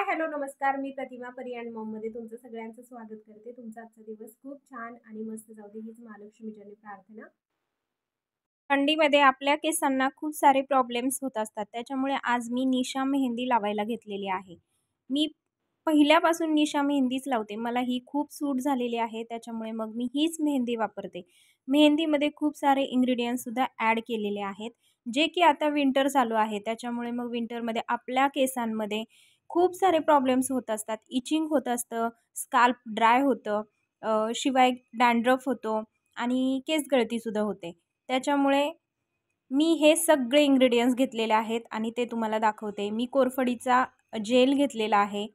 Hello, नमस्कार. मी प्रतिमा परियाण मॉममध्ये तुमचं सगळ्यांचं स्वागत करते. तुमचा आजचा दिवस खूप छान आणि मस्त जाऊ दे, हीच महालक्ष्मीचरणी प्रार्थना. थंडीमध्ये आपल्या केसांना खूप सारे प्रॉब्लेम्स होत असतात. त्याच्यामुळे आज मी निशा मेहंदी लावायला घेतलेली आहे. मी पहिल्यापासून निशा मेहंदीच लावते. मला ही खूप सूट झालेली आहे. त्याच्यामुळे मग मी हीच मेहंदी वापरते. मेहंदीमध्ये खूप सारे इन्ग्रेडियंट्ससुद्धा ॲड केलेले आहेत, जे की आता विंटर चालू आहे. त्याच्यामुळे मग विंटरमध्ये आपल्या केसांमध्ये खूप सारे प्रॉब्लेम्स होत असतात. इचिंग होत असतं, स्काल्प ड्राय होतं, शिवाय डॅन्ड्रफ होतो आणि केस गळतीसुद्धा होते. त्याच्यामुळे मी हे सगळे इन्ग्रेडियंट्स घेतलेले आहेत आणि ते तुम्हाला दाखवते. मी कोरफडीचा जेल घेतलेला आहे.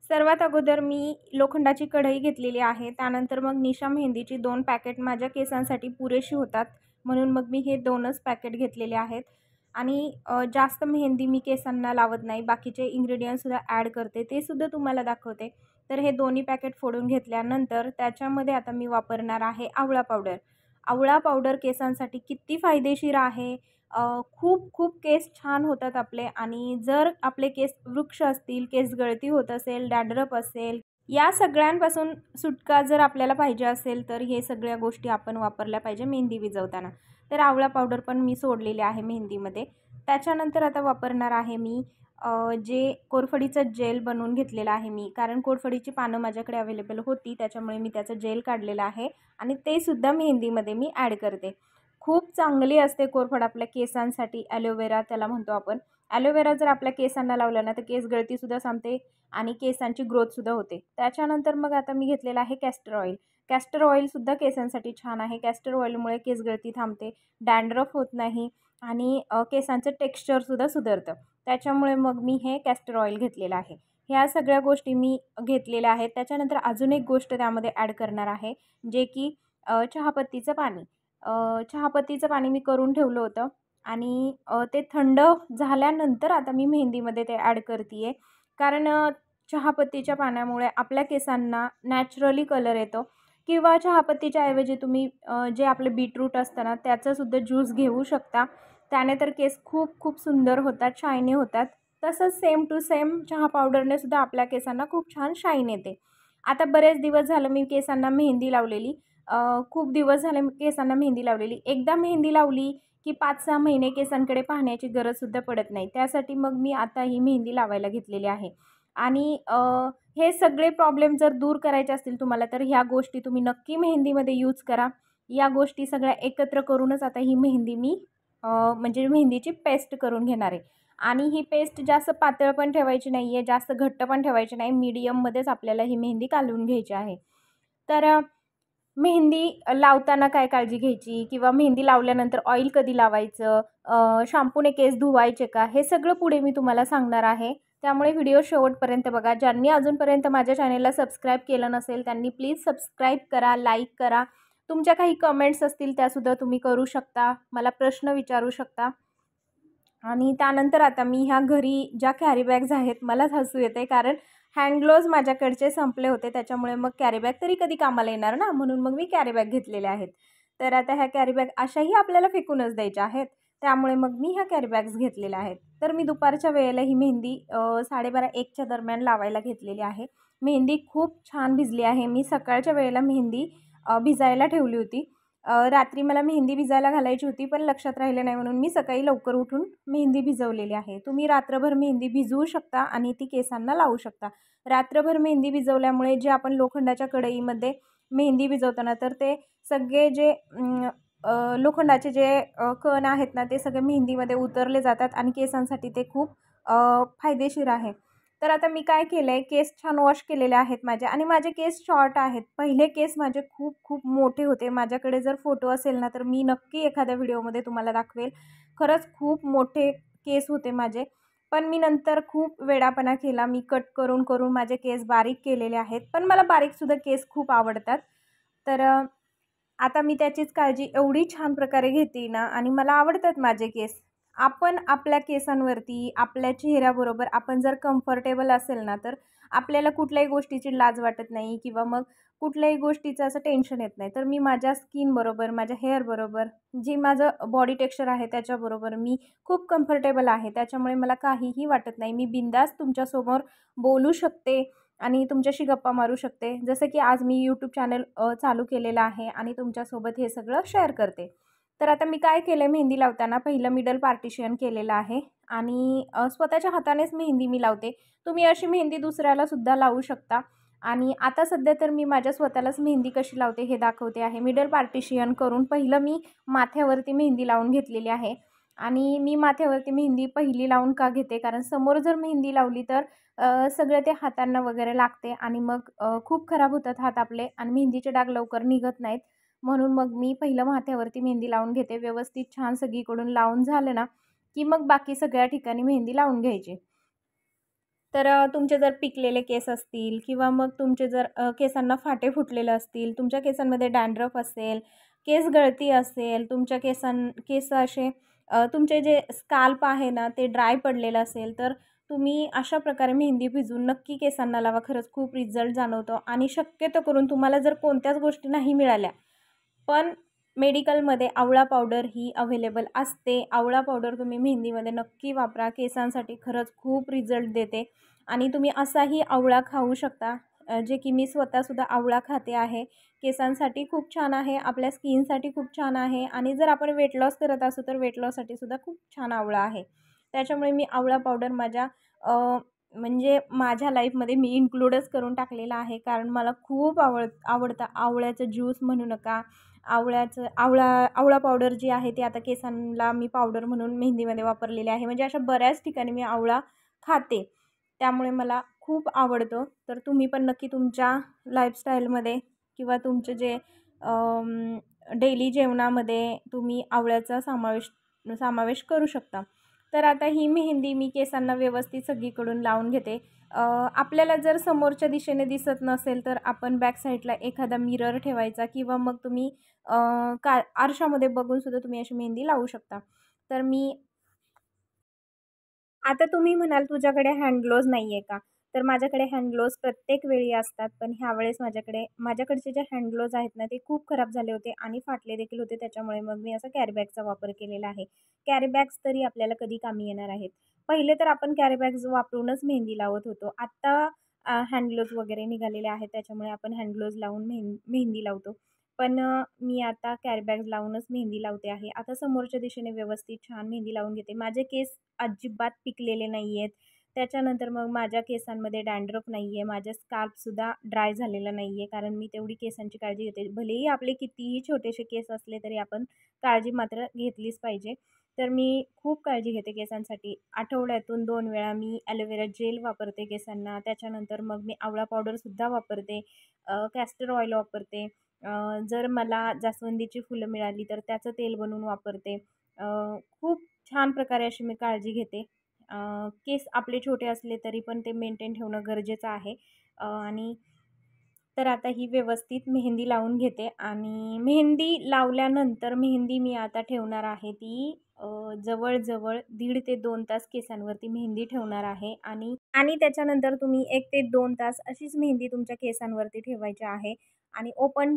सर्वात अगोदर मी लोखंडाची कढई घेतलेली आहे. त्यानंतर मग निशा मेहंदीची 2 पॅकेट माझ्या केसांसाठी पुरेशी होतात, म्हणून मग मी हे 2च पॅकेट घेतलेले आहेत. आणि जास्त मेहंदी मी केसांना लावत नाही. बाकीचे इन्ग्रेडियंट्ससुद्धा ॲड करते, ते सुद्धा तुम्हाला दाखवते. तर हे दोन्ही पॅकेट फोडून घेतल्यानंतर त्याच्यामध्ये आता मी वापरणार आहे आवळा पावडर. आवळा पावडर केसांसाठी किती फायदेशीर आहे. खूप खूप केस छान होतात आपले. आणि जर आपले केस वृक्ष असतील, केस गळती होत असेल, डॅन्ड्रफ असेल, या सगळ्यांपासून सुटका जर आपल्याला पाहिजे असेल तर हे सगळ्या गोष्टी आपण वापरल्या पाहिजे मेहंदी विझवताना. तर आवळा पावडर पण मी सोडलेले आहे मेहंदीमध्ये. त्याच्यानंतर आता वापरणार आहे मी जे कोरफडीचं जेल बनवून घेतलेलं आहे मी, कारण कोरफडीची पानं माझ्याकडे अवेलेबल होती. त्याच्यामुळे मी त्याचं जेल काढलेलं आहे आणि ते सुद्धा मेहंदीमध्ये मी ॲड करते. खूप चांगली असते कोरफड आपल्या केसांसाठी. ॲलोवेरा त्याला म्हणतो आपण. ॲलोवेरा जर आपल्या केसांना लावलं ना तर केस गळतीसुद्धा थांबते आणि केसांची ग्रोथसुद्धा होते. त्याच्यानंतर मग आता मी घेतलेलं आहे कॅस्टर ऑइल. कॅस्टर ऑइलसुद्धा केसांसाठी छान आहे. कॅस्टर ऑइलमुळे केस गळती थांबते, डॅन्ड्रफ होत नाही आणि केसांचं टेक्स्चरसुद्धा सुधारतं. त्याच्यामुळे मग मी हे कॅस्टर ऑइल घेतलेलं आहे. ह्या सगळ्या गोष्टी मी घेतलेल्या आहेत. त्याच्यानंतर अजून एक गोष्ट त्यामध्ये ॲड करणार आहे, जे की चहापत्तीचं पाणी. चहापत्तीचं पाणी मी करून ठेवलं होतं आणि ते थंड झाल्यानंतर आता मी मेहंदीमध्ये ते ॲड करते आहे. कारण चहापत्तीच्या पाण्यामुळे आपल्या केसांना नॅचरली कलर येतो. किंवा चहापत्तीच्या ऐवजी तुम्ही जे आपले बीटरूट असतं ना त्याचंसुद्धा ज्यूस घेऊ शकता. त्याने तर केस खूप खूप सुंदर होतात, शायनी होतात. तसंच सेम टू सेम चहा पावडरने सुद्धा आपल्या केसांना खूप छान शाईन येते. आता बरेच दिवस झालं मी केसांना मेहंदी लावलेली. खूप दिवस झाले केसांना मेहंदी लावलेली. एकदा मेहंदी लावली की 5-6 महिने केसांकडे पाहण्याची गरजसुद्धा पडत नाही. त्यासाठी मग मी आता ही मेहंदी लावायला घेतलेली आहे. आणि हे सगळे प्रॉब्लेम जर दूर करायचे असतील तुम्हाला तर ह्या गोष्टी तुम्ही नक्की मेहंदीमध्ये यूज करा. या गोष्टी सगळ्या एकत्र करूनच आता ही मेहंदी मी म्हणजे मेहंदीची पेस्ट करून घेणार आहे. आणि ही पेस्ट जास्त पातळ पण ठेवायची नाही आहे, जास्त घट्ट पण ठेवायची नाही. मीडियममध्येच आपल्याला ही मेहंदी कालवून घ्यायची आहे. तर मेहंदी लावताना काय काळजी घ्यायची किंवा मेहंदी लावल्यानंतर ऑइल कधी लावायचं, शॅम्पूने केस धुवायचे का, हे सगळं पुढे मी तुम्हाला सांगणार आहे. त्यामुळे व्हिडिओ शेवटपर्यंत बघा. ज्यांनी अजूनपर्यंत माझ्या चॅनेलला सबस्क्राईब केलं नसेल त्यांनी प्लीज सबस्क्राईब करा, लाईक करा. तुमच्या काही कमेंट्स असतील त्यासुद्धा तुम्ही करू शकता, मला प्रश्न विचारू शकता. आणि त्यानंतर आता मी ह्या घरी ज्या कॅरी बॅग्स आहेत, मलाच हसू येते कारण हँड ग्लोव्ज माझ्याकडचे संपले होते. त्याच्यामुळे मग कॅरी बॅग तरी कधी कामाला येणार ना, म्हणून मग मी कॅरी बॅग घेतलेल्या आहेत. तर आता ह्या कॅरी बॅग अशाही आपल्याला फेकूनच द्यायच्या आहेत. त्यामुळे मग मी ह्या कॅरी बॅग्स घेतलेल्या आहेत. तर मी दुपारच्या वेळेला ही मेहंदी 12:30-1च्या दरम्यान लावायला घेतलेली आहे. मेहंदी खूप छान भिजली आहे. मी सकाळच्या वेळेला मेहंदी भिजायला ठेवली होती. रात्री मला मेहंदी भिजायला घालायची होती पण लक्षात राहिलं नाही, म्हणून मी सकाळी लवकर उठून मेहंदी भिजवलेली आहे. तुम्ही रात्रभर मेहंदी भिजवू शकता आणि ती केसांना लावू शकता. रात्रभर मेहंदी भिजवल्यामुळे जे आपण लोखंडाच्या कढईमध्ये मेहंदी भिजवताना तर ते सगळे जे लोखंडाचे जे कण आहेत ना ते सगळे मेहंदीमध्ये उतरले जातात आणि केसांसाठी ते खूप फायदेशीर आहे. तर आता मी काय केलं आहे, केस छान वॉश केलेले आहेत माझे आणि माझे केस शॉर्ट आहेत. पहिले केस माझे खूप खूप मोठे होते. माझ्याकडे जर फोटो असेल ना तर मी नक्की एखाद्या व्हिडिओमध्ये तुम्हाला दाखवेल. खरंच खूप मोठे केस होते माझे. पण मी नंतर खूप वेडापणा केला. मी कट करून करून माझे केस बारीक केलेले आहेत. पण मला बारीकसुद्धा केस खूप आवडतात. तर आता मी त्याचीच काळजी एवढी छान प्रकारे घेते ना आणि मला आवडतात माझे केस. आपण आपल्या केसांवरती आपल्या चेहऱ्याबरोबर आपण जर कम्फर्टेबल असेल ना, तर आपल्याला कुठल्याही गोष्टीची लाज वाटत नाही किंवा मग कुठल्याही गोष्टीचं असं टेन्शन येत नाही. तर मी माझ्या स्किनबरोबर, माझ्या हेअरबरोबर, जी माझं बॉडी टेक्स्चर आहे त्याच्याबरोबर मी खूप कम्फर्टेबल आहे. त्याच्यामुळे मला काहीही वाटत नाही. मी बिनधास्त तुमच्यासमोर बोलू शकते आणि तुमच्याशी गप्पा मारू शकते. जसं की आज मी यूट्यूब चॅनल चालू केलेलं आहे आणि तुमच्यासोबत हे सगळं शेअर करते. तर आता मी काय केलं आहे, मेहंदी लावताना पहिलं मिडल पार्टिशन केलेलं आहे आणि स्वतःच्या हातानेच मेहंदी मी लावते. तुम्ही अशी मेहंदी दुसऱ्यालासुद्धा लावू शकता. आणि आता सध्या तर मी माझ्या स्वतःलाच मेहंदी कशी लावते हे दाखवते आहे. मिडल पार्टिशन करून पहिलं मी माथ्यावरती मेहंदी लावून घेतलेली आहे आणि मी माथ्यावरती मेहंदी पहिली लावून का घेते, कारण समोर जर मेहंदी लावली तर सगळं ते हातांना वगैरे लागते आणि मग खूप खराब होतात हात आपले आणि मेहंदीचे डाग लवकर निघत नाहीत. म्हणून मग मी पहिलं माथ्यावरती मेहंदी लावून घेते. व्यवस्थित छान सगळीकडून लावून झालं ना, की मग बाकी सगळ्या ठिकाणी मेहंदी लावून घ्यायची. तर तुमचे जर पिकलेले केस असतील किंवा मग तुमचे जर केसांना फाटे फुटलेले असतील, तुमच्या केसांमध्ये डॅन्ड्रफ असेल, केस गळती असेल, तुमच्या केस असे तुमचे जे स्काल्प आहे ना, ते ड्राय पडलेलं असेल, तर तुम्ही अशा प्रकारे मेहंदी भिजवून नक्की केसांना लावा. खरंच खूप रिझल्ट जाणवतो आणि शक्यतो करून तुम्हाला जर कोणत्याच गोष्टी नाही मिळाल्या, पण मेडिकलमध्ये आवळा पावडर ही अवेलेबल असते. आवळा पावडर तुम्ही मेहंदीमध्ये नक्की वापरा. केसांसाठी खरंच खूप रिझल्ट देते आणि तुम्ही असाही आवळा खाऊ शकता, जे की मी स्वतःसुद्धा आवळा खाते आहे. केसांसाठी खूप छान आहे, आपल्या स्किनसाठी खूप छान आहे आणि जर आपण वेट लॉस करत असू तर वेट लॉससाठी सुद्धा खूप छान आवळा आहे. त्याच्यामुळे मी आवळा पावडर म्हणजे माझ्या लाईफमध्ये मी इन्क्लूडच करून टाकलेला आहे, कारण मला खूप आवडतं. आवळ्याचं ज्यूस म्हणू नका, आवळा पावडर जी आहे ती आता केसांना मी पावडर म्हणून मेहंदीमध्ये वापरलेली आहे. म्हणजे अशा बऱ्याच ठिकाणी मी आवळा खाते. त्यामुळे मला खूप आवडतो. तर तुम्ही पण नक्की तुमच्या लाईफस्टाईलमध्ये किंवा तुमचे जे डेली जेवणामध्ये तुम्ही आवळ्याचा समावेश करू शकता. तर आता ही मेहंदी मी केसांना व्यवस्थित सगळीकडून लावून घेते. आपल्याला जर समोरच्या दिशेने दिसत नसेल तर आपण बॅक साईडला एखादा मिरर ठेवायचा किंवा मग तुम्ही आरशामध्ये बघून सुद्धा तुम्ही अशी मेहंदी लावू शकता. तर मी आता तुम्ही म्हणाल तुझ्याकडे हँड ग्लोव्ज नाही आहे का? तर माझ्याकडे हँड ग्लोव्ज प्रत्येक वेळी असतात. पण ह्यावेळेस माझ्याकडचे जे हँड ग्लोव्ज आहेत ना, ते खूप खराब झाले होते आणि फाटले देखील होते. त्याच्यामुळे मग मी असा कॅरी बॅगचा वापर केलेला आहे. कॅरी बॅग्स तरी आपल्याला कधी कामी येणार आहेत. पहिले तर आपण कॅरी बॅग्स वापरूनच मेहंदी लावत होतो. आत्ता हँड ग्लोव्ज वगैरे निघालेले आहेत. त्याच्यामुळे आपण हँड ग्लोव्ज लावून मेहंदी लावतो. पण मी आता कॅरी बॅग्स लावूनच मेहंदी लावते आहे. आता समोरच्या दिशेने व्यवस्थित छान मेहंदी लावून घेते. माझे केस अजिबात पिकलेले नाही आहेत. त्याच्यानंतर मग माझ्या केसांमध्ये डॅन्ड्रफ नाही आहे. माझा स्काल्पसुद्धा ड्राय झालेला नाही आहे, कारण मी तेवढी केसांची काळजी घेते. भलेही आपले कितीही छोटेसे केस असले तरी आपण काळजी मात्र घेतलीच पाहिजे. तर मी खूप काळजी घेते केसांसाठी. आठवड्यातून 2 वेळा मी ॲलोवेरा जेल वापरते केसांना. त्याच्यानंतर मग मी आवळा पावडरसुद्धा वापरते. कॅस्टर ऑइल वापरते. जर मला जास्वंदीची फुलं मिळाली तर त्याचं तेल बनवून वापरते. खूप छान प्रकारे अशी मी काळजी घेते. केस आपले छोटे असले तरी पण ते मेंटेन ठेवणं गरजेचं आहे. आणि तर आता ही व्यवस्थित मेहंदी लावून घेते आणि मेहंदी लावल्यानंतर मेहंदी मी आता ठेवणार आहे ती जवळ-जवळ 1.5 ते 2 तास केसांवरती मेहंदी ठेवणार आहे आणि आणि त्याच्यानंतर तुम्ही 1 ते 2 तास अशीच मेहंदी तुमच्या केसांवरती ठेवायची आहे आणि ओपन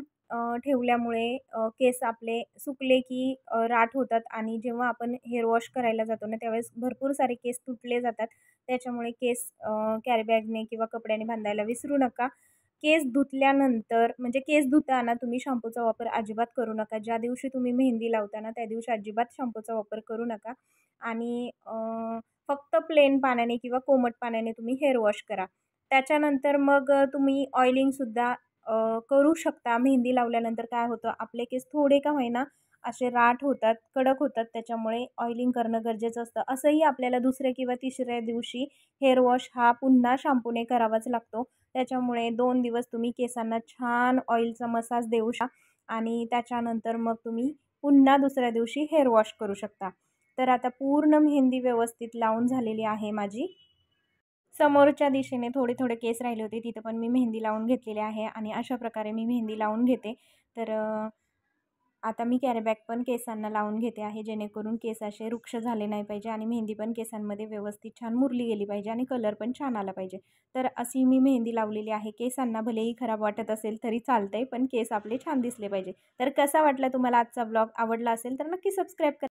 ठेवल्यामुळे केस आपले सुकले की राठ होतात आणि जेव्हा आपण हेअर वॉश करायला जातो ना, त्यावेळेस भरपूर सारे केस तुटले जातात. त्याच्यामुळे केस कॅरी बॅगने किंवा कपड्याने बांधायला विसरू नका. केस धुतल्यानंतर म्हणजे केस धुताना तुम्ही शॅम्पूचा वापर अजिबात करू नका. ज्या दिवशी तुम्ही मेहंदी लावता त्या दिवशी अजिबात शॅम्पूचा वापर करू नका आणि फक्त प्लेन पाण्याने किंवा कोमट पाण्याने तुम्ही हेअर वॉश करा. त्याच्यानंतर मग तुम्ही ऑइलिंगसुद्धा करू शकता. मेहंदी लावल्यानंतर काय होतं, आपले केस थोडे का होईना असे राठ होतात, कडक होतात. त्याच्यामुळे ऑइलिंग करणं गरजेचं असतं. असंही आपल्याला दुसऱ्या किंवा तिसऱ्या दिवशी हेअर वॉश हा पुन्हा शॅम्पूने करावाच लागतो. त्याच्यामुळे 2 दिवस तुम्ही केसांना छान ऑइलचा मसाज देऊ शकता आणि त्याच्यानंतर मग तुम्ही पुन्हा दुसऱ्या दिवशी हेअर वॉश करू शकता. तर आता पूर्ण मेहंदी व्यवस्थित लावून झालेली आहे माझी. समोरच्या दिशेने थोडे-थोडे केस राहिले होते, तिथं पण मी मेहंदी लावून घेतलेली आहे आणि अशा प्रकारे मी मेहंदी लावून घेते. तर आता मी कॅरीबॅग पण केसांना लावून घेते आहे, जेणेकरून केस असे रुक्ष झाले नाही पाहिजे आणि मेहंदी पण केसांमध्ये व्यवस्थित छान मुरली गेली पाहिजे आणि कलर पण छान आला पाहिजे. तर अशी मी मेहंदी लावलेली आहे. केसांना भलेही खराब वाटत असेल तरी चालतंय, पण केस आपले छान दिसले पाहिजे. तर कसा वाटला तुम्हाला आजचा ब्लॉग? आवडला असेल तर नक्की सबस्क्राईब करा.